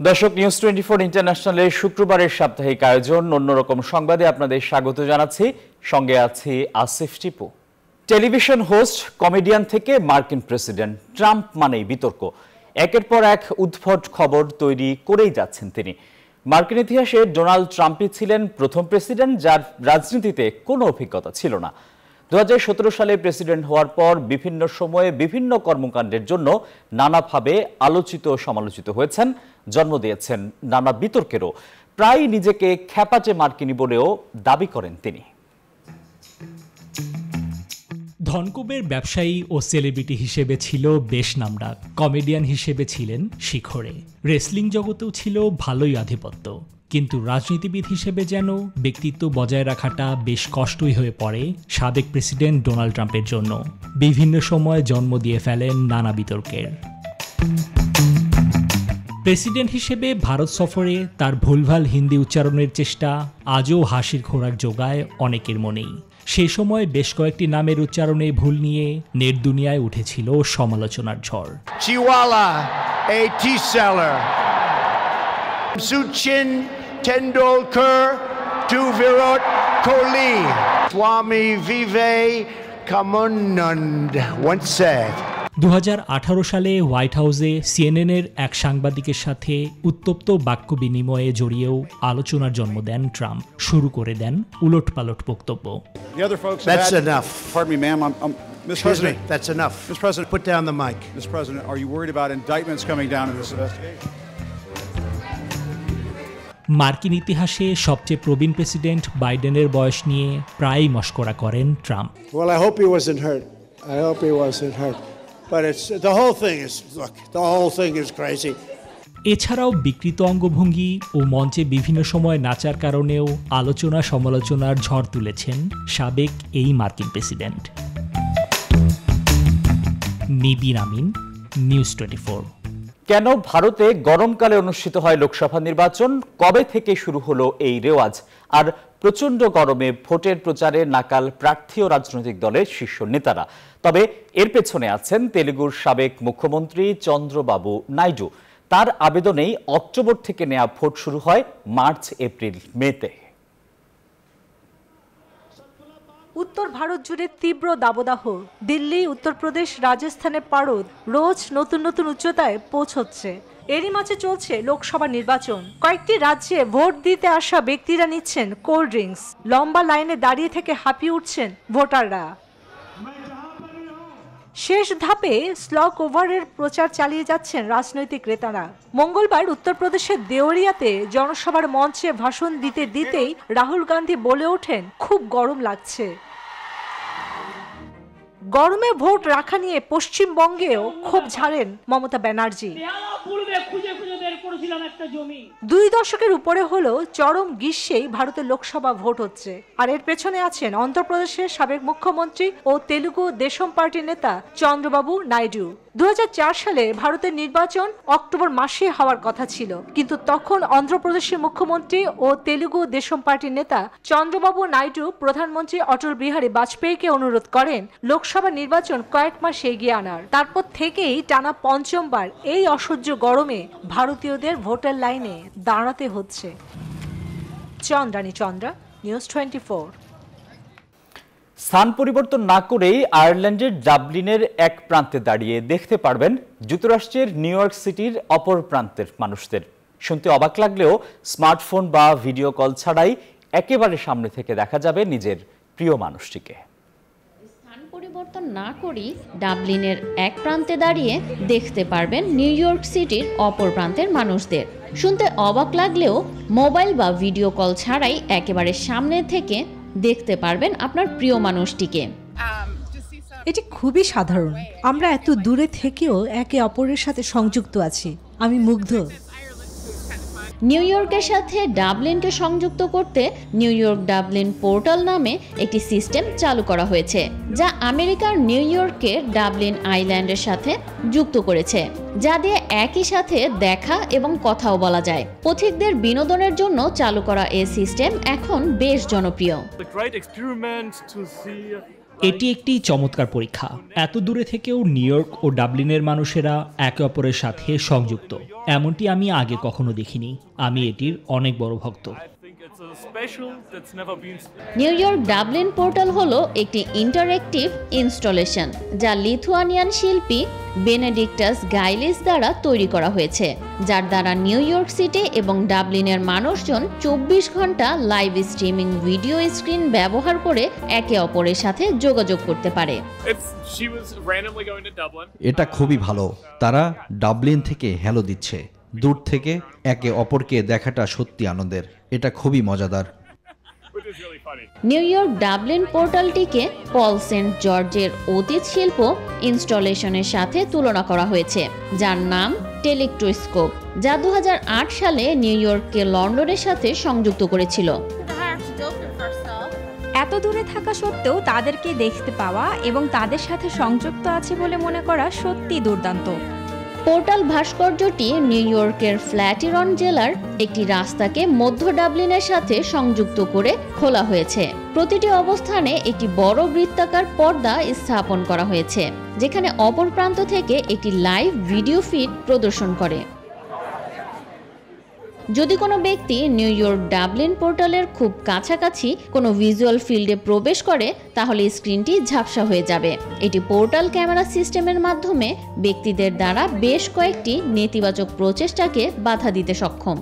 দর্শক নিউজ 24 ইন্টারন্যাশনালের শুক্রবারের সাপ্তাহিক আয়োজন অন্যরকম সংবাদে আপনাদের স্বাগত জানাচ্ছি। সঙ্গে আছি Asif Tipu. Television host, comedian থেকে মার্কিন প্রেসিডেন্ট, ট্রাম্প মানেই বিতর্ক। একের পর এক উদ্ভট খবর তৈরি করেই যাচ্ছেন তিনি। মার্কিন ইতিহাসে ডোনাল্ড ট্রাম্পই ছিলেন প্রথম প্রেসিডেন্ট যার রাজনীতিতে কোনো অভিজ্ঞতা ছিল না। 2017 সালে প্রেসিডেন্ট হওয়ার পর বিভিন্ন সময়ে বিভিন্ন কর্মকাণ্ডের জন্য নানাভাবে আলোচিত সমালোচিত হয়েছেন, জন্ম দিয়েছেন নানা বিতর্কেরও। প্রায় নিজেকে খ্যাপাটে মার্কিনী বলেও দাবি করেন তিনি। ধনকুবের ব্যবসায়ী ও সেলিব্রিটি হিসেবে ছিল বেশ নামডাক। কমেডিয়ান হিসেবে ছিলেন শিখরে। রেসলিং জগতেও ছিল ভালোই আধিপত্য। কিন্তু রাজনীতিবিদ হিসেবে যেন ব্যক্তিত্ব বজায় রাখাটা বেশ কষ্টই হয়ে পড়ে সাবেক প্রেসিডেন্ট ডোনাল্ড ট্রাম্পের জন্য। বিভিন্ন সময় জন্ম দিয়ে ফেলেন নানা বিতর্কের। প্রেসিডেন্ট হিসেবে ভারত সফরে তার ভুলভাল হিন্দি উচ্চারণের চেষ্টা আজও হাসির খোরাক জোগায় অনেকের মনেই। সে সময় বেশ কয়েকটি নামের উচ্চারণে ভুল নিয়ে নেট দুনিয়ায় উঠেছিল সমালোচনার ঝড়। Chihuahua, a tea seller. Sachin Tendulkar to Virat Kohli. Swami Vivekanand once said. 2018 সালে হোয়াইট হাউসে সিএনএনের এক সাংবাদিকের সাথে উত্তপ্ত বাক্য বিনিময়ে জড়িয়েও আলোচনার জন্ম দেন ট্রাম্প। শুরু করে দেন উলটপালট বক্তব্য। That's enough. Pardon me, ma'am. Mr. President. That's enough. Mr. President. Put down the mic. Mr. President, are you worried about indictments coming down in this investigation? মার্কিন ইতিহাসে সবচেয়ে প্রবীণ প্রেসিডেন্ট বাইডেনের বয়স নিয়ে প্রায়ই মশকরা করেন Trump. Well, I hope he wasn't hurt. I hope he wasn't hurt. But it's the whole thing is crazy. এছাড়াও বিকৃত অঙ্গভঙ্গি ও মঞ্চে বিভিন্ন সময় নাচার কারণেও আলোচনা সমালোচনার ঝড় তুলেছেন সাবেক এই মার্কিন প্রেসিডেন্ট। নিবিন আমিন, নিউজ 24। কেন ভারতে গরমকালে অনুষ্ঠিত হয় লোকসভা নির্বাচন? কবে থেকে শুরু হলো এই রেওয়াজ? আর প্রচণ্ড গরমে ভোটের প্রচারে নাকাল প্রার্থী ও রাজনৈতিক দলের শীর্ষ নেতারা। তবে এর পেছনে আছেন তেলেগুর সাবেক মুখ্যমন্ত্রী চন্দ্রবাবু নাইডু। তার আবেদনেই অক্টোবর থেকে নেওয়া ভোট শুরু হয় মার্চ, এপ্রিল, মেতে। উত্তর ভারত জুড়ে তীব্র দাবদাহ। দিল্লি, উত্তরপ্রদেশ, রাজস্থানে পারদ রোজ নতুন নতুন উচ্চতায় পৌঁছচ্ছে। এরই মাঝে চলছে লোকসভা নির্বাচন। কয়েকটি রাজ্যে ভোট দিতে আসা ব্যক্তিরা নিচ্ছেন কোল্ড ড্রিঙ্কস। লম্বা লাইনে দাঁড়িয়ে থেকে হাঁপিয়ে উঠছেন ভোটাররা। শেষ ধাপে স্লগ ওভারের প্রচার চালিয়ে যাচ্ছেন রাজনৈতিক ক্রেতারা। মঙ্গলবার উত্তরপ্রদেশের দেওরিয়াতে জনসভার মঞ্চে ভাষণ দিতে দিতেই রাহুল গান্ধী বলে ওঠেন, খুব গরম লাগছে। গরমে ভোট রাখা নিয়ে পশ্চিমবঙ্গেও ক্ষোভ ঝাড়েন মমতা ব্যানার্জি। 2 দশকের উপরে হলো চরম গ্রীষ্মেই ভারতের লোকসভা ভোট হচ্ছে। আর এর পেছনে আছেন অন্ধ্রপ্রদেশের সাবেক মুখ্যমন্ত্রী ও তেলুগু দেশম পার্টির নেতা চন্দ্রবাবু নাইডু। 2004 সালে ভারতের নির্বাচন অক্টোবর মাসে হওয়ার কথা ছিল, কিন্তু তখন অন্ধ্রপ্রদেশের মুখ্যমন্ত্রী ও তেলুগু দেশম পার্টির নেতা চন্দ্রবাবু নাইডু প্রধানমন্ত্রী অটল বিহারী বাজপেয়ীকে অনুরোধ করেন লোকসভা নির্বাচন কয়েক মাস এগিয়ে আনার। তারপর থেকেই টানা পঞ্চমবার এই অসহ্য গরমে ভারতীয়দের ভোটের লাইনে দাঁড়াতে হচ্ছে। চন্দ্রানী চন্দ্রা, নিউজ 24। স্থান পরিবর্তন না করেই আয়ারল্যান্ডের ডাবলিনের এক প্রান্তে দাঁড়িয়ে দেখতে পারবেন যুক্তরাষ্ট্রের নিউ ইয়র্ক সিটির অপর প্রান্তের মানুষদের। শুনতে অবাক লাগলেও স্মার্টফোন বা ভিডিও কল ছাড়াই একেবারে সামনে থেকে দেখা যাবে নিজের প্রিয় মানুষটিকে। স্থান পরিবর্তন না করেই ডাবলিনের এক প্রান্তে দাঁড়িয়ে দেখতে পারবেন নিউ ইয়র্ক সিটির অপর প্রান্তের মানুষদের। শুনতে অবাক লাগলেও মোবাইল বা ভিডিও কল ছাড়াই একেবারে সামনে থেকে দেখতে পারবেন আপনার প্রিয় মানুষটিকে। এটি খুবই সাধারণ। আমরা এত দূরে থেকেও একে অপরের সাথে সংযুক্ত আছি। আমি মুগ্ধ। নিউ ইয়র্কের সাথে ডাবলিনকে সংযুক্ত করতে নিউ ইয়র্ক ডাবলিন পোর্টাল নামে একটি সিস্টেম চালু করা হয়েছে, যা আমেরিকার নিউ ইয়র্কের ডাবলিন আইল্যান্ডের সাথে যুক্ত করেছে, যা দিয়ে একই সাথে দেখা এবং কথাও বলা যায়। পথিকদের বিনোদনের জন্য চালু করা এই সিস্টেম এখন বেশ জনপ্রিয়। এটি একটি চমৎকার পরীক্ষা। এত দূরে থেকেও নিউ ইয়র্ক ও ডাবলিনের মানুষেরা একে অপরের সাথে সংযুক্ত, এমনটি আমি আগে কখনো দেখিনি। আমি এটির অনেক বড় ভক্ত। নিউ ইয়র্ক ডাবলিন পোর্টাল হলো একটি ইন্টারেক্টিভ ইনস্টলেশন যা লিথুয়ানিয়ান শিল্পী বেনেডিক্টাস গাইলিস দ্বারা তৈরি করা হয়েছে, যার দ্বারা নিউ ইয়র্ক সিটি এবং ডাবলিনের মানুষজন 24 ঘন্টা লাইভ স্ট্রিমিং ভিডিও স্ক্রিন ব্যবহার করে একে অপরের সাথে যোগাযোগ করতে পারে। এটা খুবই ভালো। তারা ডাবলিন থেকে হ্যালো দিচ্ছে। দূর থেকে একে অপরকে দেখাটা সত্যি আনন্দের। এটা খুবই মজাদার। নিউ ইয়র্ক ডাবলিন পোর্টালটিকে পল সেন্ট জর্জের অতীত শিল্প ইনস্টলেশনের সাথে তুলনা করা হয়েছে, যার নাম টেলিক্টোস্কোপ, যা 2008 সালে নিউ ইয়র্ককে লন্ডনের সাথে সংযুক্ত করেছিল। এত দূরে থাকা সত্ত্বেও তাদেরকে দেখতে পাওয়া এবং তাদের সাথে সংযুক্ত আছে বলে মনে করা সত্যি দুর্দান্ত। পোর্টাল ভাস্কর্যটি নিউ ইয়র্কের ফ্ল্যাটিরন জেলার একটি রাস্তাকে মধ্য ডাবলিনের সাথে সংযুক্ত করে খোলা হয়েছে। প্রতিটি অবস্থানে একটি বড় বৃত্তাকার পর্দা স্থাপন করা হয়েছে, যেখানে অপর প্রান্ত থেকে একটি লাইভ ভিডিও ফিড প্রদর্শন করে। যদি কোনো ব্যক্তি নিউ ইয়র্ক ডাবলিন পোর্টালের খুব কাছাকাছি কোনো ভিজুয়াল ফিল্ডে প্রবেশ করে, তাহলে স্ক্রিনটি ঝাপসা হয়ে যাবে। এটি পোর্টাল ক্যামেরা সিস্টেমের মাধ্যমে ব্যক্তিদের দ্বারা বেশ কয়েকটি নেতিবাচক প্রচেষ্টাকে বাধা দিতে সক্ষম।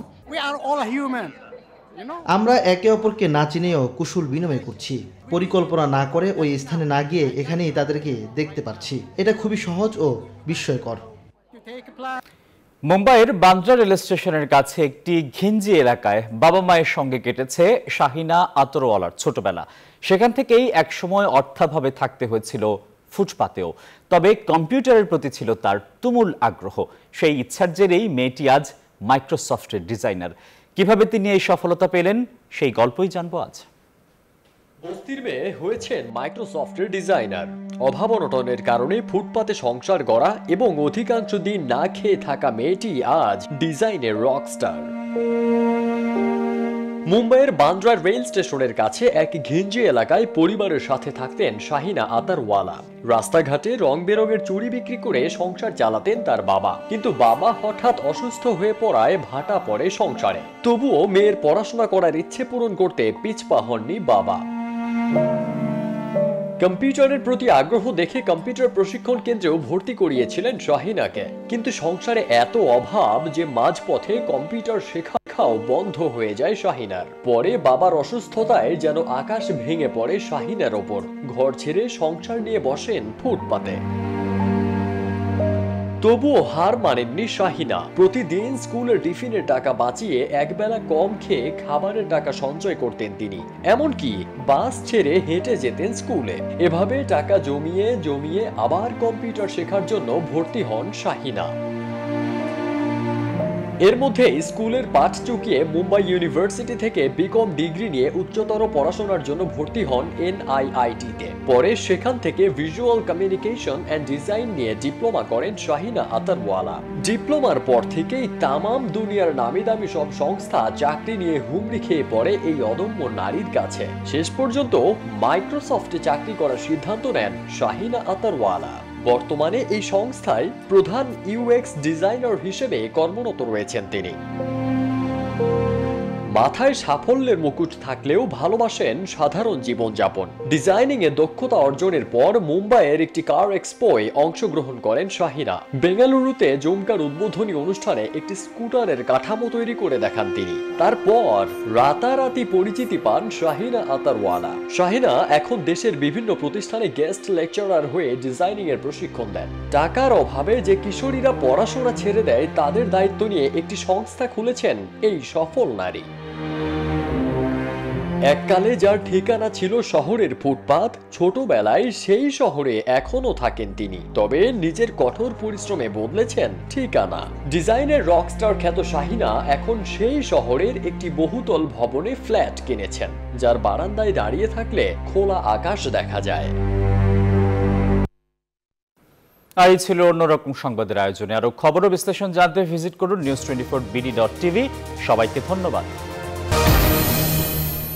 আমরা একে অপরকে না চিনেও কুশল বিনিময় করছি। পরিকল্পনা না করে ওই স্থানে না গিয়ে এখানেই তাদেরকে দেখতে পাচ্ছি। এটা খুবই সহজ ও বিস্ময়কর। মুম্বাইয়ের বান্দ্রা রেল স্টেশনের কাছে একটি ঘিঞ্জি এলাকায় বাবা মায়ের সঙ্গে কেটেছে শাহিনা আতরওয়ালার ছোটবেলা। সেখান থেকেই একসময় অর্থাভাবে থাকতে হয়েছিল ফুটপাতেও। তবে কম্পিউটারের প্রতি ছিল তার তুমুল আগ্রহ। সেই ইচ্ছার জেরেই মেয়েটি আজ মাইক্রোসফটের ডিজাইনার। কিভাবে তিনি এই সফলতা পেলেন, সেই গল্পই জানবো আজ। বস্তির মেয়ে হয়েছেন মাইক্রোসফটের ডিজাইনার। অভাব অনটনের কারণে ফুটপাতে সংসার গড়া এবং অধিকাংশ দিন না খেয়ে থাকা মেয়েটি আজ ডিজাইনের রকস্টার। মুম্বাইয়ের বান্দ্রা রেল স্টেশনের কাছে এক ঘিঞ্জি এলাকায় পরিবারের সাথে থাকতেন শাহিনা আতারওয়ালা। রাস্তাঘাটে রং বেরঙের চুড়ি বিক্রি করে সংসার চালাতেন তার বাবা, কিন্তু বাবা হঠাৎ অসুস্থ হয়ে পড়ায় ভাটা পড়ে সংসারে। তবুও মেয়ের পড়াশোনা করার ইচ্ছে পূরণ করতে পিছপা হননি বাবা। কম্পিউটারের প্রতি আগ্রহ দেখে কম্পিউটার প্রশিক্ষণ কেন্দ্রেও ভর্তি করিয়েছিলেন শাহিনাকে, কিন্তু সংসারে এত অভাব যে মাঝপথে কম্পিউটার শেখাও বন্ধ হয়ে যায় শাহিনার। পরে বাবার অসুস্থতায় যেন আকাশ ভেঙে পড়ে শাহিনার ওপর। ঘর ছেড়ে সংসার নিয়ে বসেন ফুটপাতে। তবুও হার মানেননি শাহিনা। প্রতিদিন স্কুলের টিফিনের টাকা বাঁচিয়ে একবেলা কম খেয়ে খাবারের টাকা সঞ্চয় করতেন তিনি। এমনকি বাস ছেড়ে হেঁটে যেতেন স্কুলে। এভাবে টাকা জমিয়ে জমিয়ে আবার কম্পিউটার শেখার জন্য ভর্তি হন শাহিনা। এর মধ্যে স্কুলের পাঠ চুকিয়ে মুম্বাই ইউনিভার্সিটি থেকে বিকম ডিগ্রি নিয়ে উচ্চতর পড়াশোনার জন্য ভর্তি হন NIIT-তে। পরে সেখান থেকে ভিজুয়াল কমিউনিকেশন অ্যান্ড ডিজাইন নিয়ে ডিপ্লোমা করেন শাহিনা আতারওয়ালা। ডিপ্লোমার পর থেকেই তামাম দুনিয়ার নামি দামি সব সংস্থা চাকরি নিয়ে হুমড়ি খেয়ে পড়ে এই অদম্য নারীর কাছে। শেষ পর্যন্ত মাইক্রোসফটে চাকরি করার সিদ্ধান্ত নেন শাহিনা আতারওয়ালা। বর্তমানে এই সংস্থায় প্রধান UX ডিজাইনার হিসেবে কর্মরত রয়েছেন তিনি। মাথায় সাফল্যের মুকুট থাকলেও ভালোবাসেন সাধারণ জীবনযাপন। ডিজাইনিং এ দক্ষতা অর্জনের পর মুম্বাইয়ের একটি কার এক্সপোয় অংশগ্রহণ করেন শাহিনা। বেঙ্গালুরুতে জমকার উদ্বোধনী অনুষ্ঠানে একটি স্কুটারের কাঠামো তৈরি করে দেখান তিনি। তারপর রাতারাতি পরিচিতি পান শাহিনা আতারওয়ালা। শাহিনা এখন দেশের বিভিন্ন প্রতিষ্ঠানে গেস্ট লেকচারার হয়ে ডিজাইনিং এর প্রশিক্ষণ দেন। টাকার অভাবে যে কিশোরীরা পড়াশোনা ছেড়ে দেয়, তাদের দায়িত্ব নিয়ে একটি সংস্থা খুলেছেন এই সফল নারী। এককালে যার ঠিকানা ছিল শহরের ফুটপাত, ছোটবেলায় সেই শহরে এখনো থাকেন তিনি। তবে নিজের কঠোর পরিশ্রমে বদলেছেন ঠিকানা। ডিজাইনের রকস্টার খ্যাত শাহিনা এখন সেই শহরের একটি বহুতল ভবনে ফ্ল্যাট কিনেছেন, যার বারান্দায় দাঁড়িয়ে থাকলে খোলা আকাশ দেখা যায়। আর এই ছিল অন্যরকম সংবাদের আয়োজনে। আরো খবর ও বিশ্লেষণ জানতে ভিজিট করুন news24bd.tv। সবাইকে ধন্যবাদ।